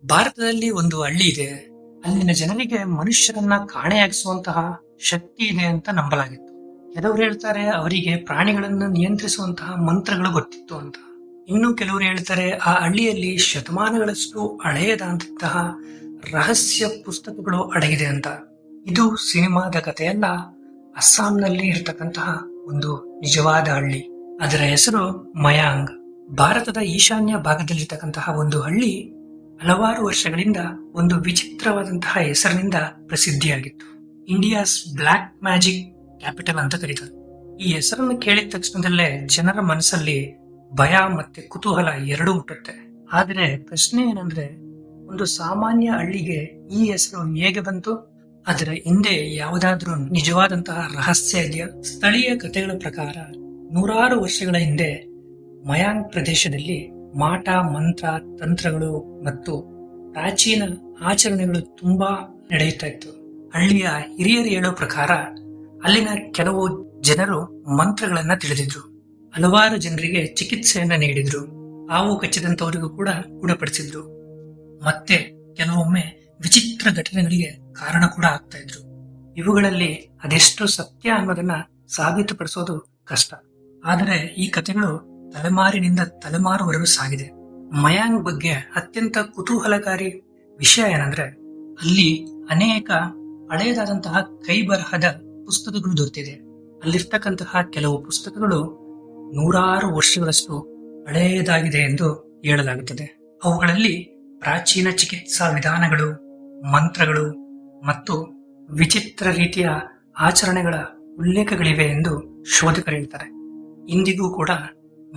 ಭಾರತದಲ್ಲಿ ಒಂದು ಹಳ್ಳಿ ಇದೆ. ಅಲ್ಲಿನ ಜನರಿಗೆ ಮನುಷ್ಯರನ್ನ ಕಾಣೆಯಾಗಿಸುವಂತಹ ಶಕ್ತಿ ಇದೆ ಅಂತ ನಂಬಲಾಗಿತ್ತು. ಕೆಲವರು ಹೇಳ್ತಾರೆ ಅವರಿಗೆ ಪ್ರಾಣಿಗಳನ್ನು ನಿಯಂತ್ರಿಸುವಂತಹ ಮಂತ್ರಗಳು ಗೊತ್ತಿತ್ತು ಅಂತ. ಇನ್ನು ಕೆಲವರು ಹೇಳ್ತಾರೆ ಆ ಹಳ್ಳಿಯಲ್ಲಿ ಶತಮಾನಗಳಷ್ಟು ಹಳೆಯದಾದಂತಹ ರಹಸ್ಯ ಪುಸ್ತಕಗಳು ಅಡಗಿದೆ ಅಂತ. ಇದು ಸಿನಿಮಾದ ಕಥೆಯಲ್ಲ, ಅಸ್ಸಾಂನಲ್ಲಿ ಇರತಕ್ಕಂತಹ ಒಂದು ನಿಜವಾದ ಹಳ್ಳಿ. ಅದರ ಹೆಸರು ಮಯಾಂಗ್. ಭಾರತದ ಈಶಾನ್ಯ ಭಾಗದಲ್ಲಿರ್ತಕ್ಕಂತಹ ಒಂದು ಹಳ್ಳಿ ಹಲವಾರು ವರ್ಷಗಳಿಂದ ಒಂದು ವಿಚಿತ್ರವಾದಂತಹ ಹೆಸರಿನಿಂದ ಪ್ರಸಿದ್ಧಿಯಾಗಿತ್ತು. ಇಂಡಿಯಾಸ್ ಬ್ಲಾಕ್ ಮ್ಯಾಜಿಕ್ ಕ್ಯಾಪಿಟಲ್ ಅಂತ ಕರೀತಾರೆ. ಈ ಹೆಸರನ್ನು ಕೇಳಿದ ತಕ್ಷಣದಲ್ಲೇ ಜನರ ಮನಸ್ಸಲ್ಲಿ ಭಯ ಮತ್ತೆ ಕುತೂಹಲ ಎರಡೂ ಹುಟ್ಟುತ್ತೆ. ಆದ್ರೆ ಪ್ರಶ್ನೆ ಏನಂದ್ರೆ, ಒಂದು ಸಾಮಾನ್ಯ ಹಳ್ಳಿಗೆ ಈ ಹೆಸರು ಹೇಗೆ ಬಂತು? ಅದರ ಹಿಂದೆ ಯಾವುದಾದ್ರೂ ನಿಜವಾದಂತಹ ರಹಸ್ಯ ಇದೆಯಾ? ಸ್ಥಳೀಯ ಕಥೆಗಳ ಪ್ರಕಾರ ನೂರಾರು ವರ್ಷಗಳ ಹಿಂದೆ ಮಯಾಂಗ್ ಪ್ರದೇಶದಲ್ಲಿ ಮಾಟ ಮಂತ್ರ ತಂತ್ರಗಳು ಮತ್ತು ಪ್ರಾಚೀನ ಆಚರಣೆಗಳು ತುಂಬಾ ನಡೆಯುತ್ತಾ ಇತ್ತು. ಹಳ್ಳಿಯ ಹಿರಿಯರು ಹೇಳೋ ಪ್ರಕಾರ ಅಲ್ಲಿನ ಕೆಲವು ಜನರು ಮಂತ್ರಗಳನ್ನ ತಿಳಿದಿದ್ರು. ಹಲವಾರು ಜನರಿಗೆ ಚಿಕಿತ್ಸೆಯನ್ನ ನೀಡಿದ್ರು. ಹಾವು ಕಚ್ಚಿದಂತವರಿಗೂ ಕೂಡ ಗುಣಪಡಿಸಿದ್ರು. ಮತ್ತೆ ಕೆಲವೊಮ್ಮೆ ವಿಚಿತ್ರ ಘಟನೆಗಳಿಗೆ ಕಾರಣ ಕೂಡ ಆಗ್ತಾ ಇದ್ರು. ಇವುಗಳಲ್ಲಿ ಅದೆಷ್ಟು ಸತ್ಯ ಅನ್ನೋದನ್ನ ಸಾಬೀತುಪಡಿಸೋದು ಕಷ್ಟ. ಆದರೆ ಈ ಕಥೆಗಳು ತಲೆಮಾರಿನಿಂದ ತಲೆಮಾರುವರೆಗೂ ಸಾಗಿದೆ. ಮಯಾಂಗ್ ಬಗ್ಗೆ ಅತ್ಯಂತ ಕುತೂಹಲಕಾರಿ ವಿಷಯ ಏನಂದ್ರೆ, ಅಲ್ಲಿ ಅನೇಕ ಹಳೆಯದಾದಂತಹ ಕೈ ಬರಹದ ಪುಸ್ತಕಗಳು ದೊರೆತಿದೆ. ಅಲ್ಲಿರ್ತಕ್ಕಂತಹ ಕೆಲವು ಪುಸ್ತಕಗಳು ನೂರಾರು ವರ್ಷಗಳಷ್ಟು ಹಳೆಯದಾಗಿದೆ ಎಂದು ಹೇಳಲಾಗುತ್ತದೆ. ಅವುಗಳಲ್ಲಿ ಪ್ರಾಚೀನ ಚಿಕಿತ್ಸಾ ವಿಧಾನಗಳು, ಮಂತ್ರಗಳು ಮತ್ತು ವಿಚಿತ್ರ ರೀತಿಯ ಆಚರಣೆಗಳ ಉಲ್ಲೇಖಗಳಿವೆ ಎಂದು ಶೋಧಕರು ಹೇಳ್ತಾರೆ. ಇಂದಿಗೂ ಕೂಡ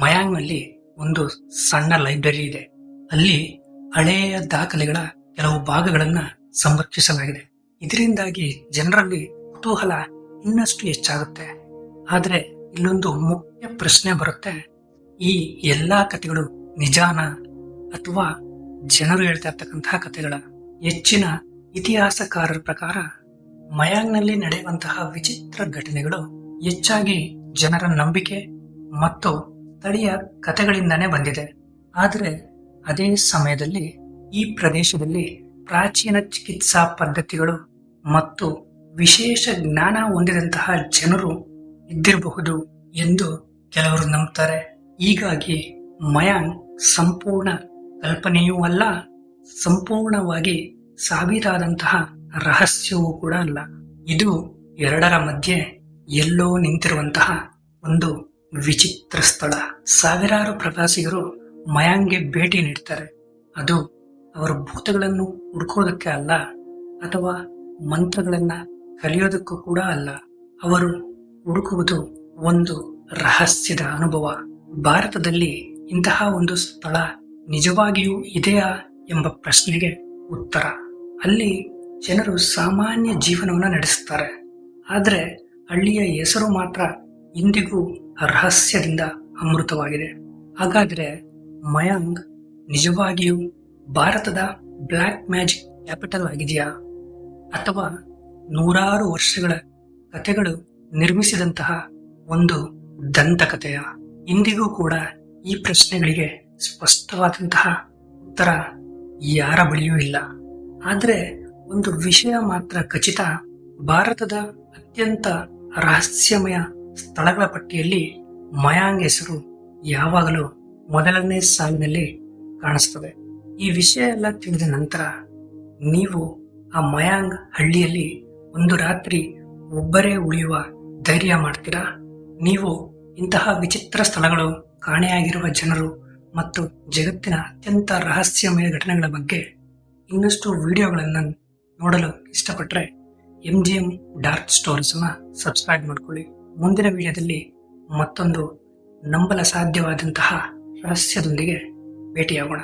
ಮಯಾಂಗ್ನಲ್ಲಿ ಒಂದು ಸಣ್ಣ ಲೈಬ್ರರಿ ಇದೆ. ಅಲ್ಲಿ ಹಳೆಯ ದಾಖಲೆಗಳ ಕೆಲವು ಭಾಗಗಳನ್ನ ಸಂರಕ್ಷಿಸಲಾಗಿದೆ. ಇದರಿಂದಾಗಿ ಜನರಲ್ಲಿ ಕುತೂಹಲ ಇನ್ನಷ್ಟು ಹೆಚ್ಚಾಗುತ್ತೆ. ಆದ್ರೆ ಇಲ್ಲೊಂದು ಮುಖ್ಯ ಪ್ರಶ್ನೆ ಬರುತ್ತೆ, ಈ ಎಲ್ಲಾ ಕಥೆಗಳು ನಿಜಾನ ಅಥವಾ ಜನರು ಹೇಳ್ತಾ ಇರ್ತಕ್ಕಂತಹ ಕಥೆಗಳ? ಹೆಚ್ಚಿನ ಇತಿಹಾಸಕಾರರ ಪ್ರಕಾರ ಮಯಾಂಗ್ನಲ್ಲಿ ನಡೆಯುವಂತಹ ವಿಚಿತ್ರ ಘಟನೆಗಳು ಹೆಚ್ಚಾಗಿ ಜನರ ನಂಬಿಕೆ ಮತ್ತು ಸ್ಥಳೀಯ ಕಥೆಗಳಿಂದಾನೇ ಬಂದಿದೆ. ಆದರೆ ಅದೇ ಸಮಯದಲ್ಲಿ ಈ ಪ್ರದೇಶದಲ್ಲಿ ಪ್ರಾಚೀನ ಚಿಕಿತ್ಸಾ ಪದ್ಧತಿಗಳು ಮತ್ತು ವಿಶೇಷ ಜ್ಞಾನ ಹೊಂದಿದಂತಹ ಜನರು ಇದ್ದಿರಬಹುದು ಎಂದು ಕೆಲವರು ನಂಬ್ತಾರೆ. ಹೀಗಾಗಿ ಮಯಾಂಗ್ ಸಂಪೂರ್ಣ ಕಲ್ಪನೆಯೂ ಅಲ್ಲ, ಸಂಪೂರ್ಣವಾಗಿ ಸಾಬೀತಾದಂತಹ ರಹಸ್ಯವೂ ಕೂಡ ಅಲ್ಲ. ಇದು ಎರಡರ ಮಧ್ಯೆ ಎಲ್ಲೋ ನಿಂತಿರುವಂತಹ ಒಂದು ವಿಚಿತ್ರ ಸ್ಥಳ. ಸಾವಿರಾರು ಪ್ರವಾಸಿಗರು ಮಯಾಂಗ್ಗೆ ಭೇಟಿ ನೀಡ್ತಾರೆ. ಅದು ಅವರ ಭೂತಗಳನ್ನು ಹುಡುಕೋದಕ್ಕೆ ಅಲ್ಲ, ಅಥವಾ ಮಂತ್ರಗಳನ್ನ ಕಲಿಯೋದಕ್ಕೂ ಕೂಡ ಅಲ್ಲ. ಅವರು ಹುಡುಕುವುದು ಒಂದು ರಹಸ್ಯದ ಅನುಭವ. ಭಾರತದಲ್ಲಿ ಇಂತಹ ಒಂದು ಸ್ಥಳ ನಿಜವಾಗಿಯೂ ಇದೆಯಾ ಎಂಬ ಪ್ರಶ್ನೆಗೆ ಉತ್ತರ. ಅಲ್ಲಿ ಜನರು ಸಾಮಾನ್ಯ ಜೀವನವನ್ನು ನಡೆಸುತ್ತಾರೆ. ಆದರೆ ಹಳ್ಳಿಯ ಹೆಸರು ಮಾತ್ರ ಇಂದಿಗೂ ರಹಸ್ಯದಿಂದ ಅಮೃತವಾಗಿದೆ. ಹಾಗಾದ್ರೆ ಮಯಾಂಗ್ ನಿಜವಾಗಿಯೂ ಭಾರತದ ಬ್ಲಾಕ್ ಮ್ಯಾಜಿಕ್ ಕ್ಯಾಪಿಟಲ್ ಆಗಿದೆಯಾ, ಅಥವಾ ನೂರಾರು ವರ್ಷಗಳ ಕಥೆಗಳು ನಿರ್ಮಿಸಿದಂತಹ ಒಂದು ದಂತಕಥೆಯ? ಇಂದಿಗೂ ಕೂಡ ಈ ಪ್ರಶ್ನೆಗಳಿಗೆ ಸ್ಪಷ್ಟವಾದಂತಹ ಉತ್ತರ ಯಾರ ಬಳಿಯೂ ಇಲ್ಲ. ಆದರೆ ಒಂದು ವಿಷಯ ಮಾತ್ರ ಖಚಿತ, ಭಾರತದ ಅತ್ಯಂತ ರಹಸ್ಯಮಯ ಸ್ಥಳಗಳ ಪಟ್ಟಿಯಲ್ಲಿ ಮಯಾಂಗ್ ಹೆಸರು ಯಾವಾಗಲೂ ಮೊದಲನೇ ಸಾಲಿನಲ್ಲಿ ಕಾಣಿಸ್ತದೆ. ಈ ವಿಷಯ ಎಲ್ಲ ತಿಳಿದ ನಂತರ ನೀವು ಆ ಮಯಾಂಗ್ ಹಳ್ಳಿಯಲ್ಲಿ ಒಂದು ರಾತ್ರಿ ಒಬ್ಬರೇ ಉಳಿಯುವ ಧೈರ್ಯ ಮಾಡ್ತೀರಾ? ನೀವು ಇಂತಹ ವಿಚಿತ್ರ ಸ್ಥಳಗಳು, ಕಾಣೆಯಾಗಿರುವ ಜನರು ಮತ್ತು ಜಗತ್ತಿನ ಅತ್ಯಂತ ರಹಸ್ಯಮಯ ಘಟನೆಗಳ ಬಗ್ಗೆ ಇನ್ನಷ್ಟು ವಿಡಿಯೋಗಳನ್ನು ನೋಡಲು ಇಷ್ಟಪಟ್ಟರೆ MGM ಡಾರ್ಕ್ ಸ್ಟೋರೀಸ್ ಅನ್ನ ಸಬ್ಸ್ಕ್ರೈಬ್ ಮಾಡ್ಕೊಳ್ಳಿ. ಮುಂದಿನ ವಿಡಿಯೋದಲ್ಲಿ ಮತ್ತೊಂದು ನಂಬಲ ಸಾಧ್ಯವಾದಂತಹ ರಹಸ್ಯದೊಂದಿಗೆ ಭೇಟಿಯಾಗೋಣ.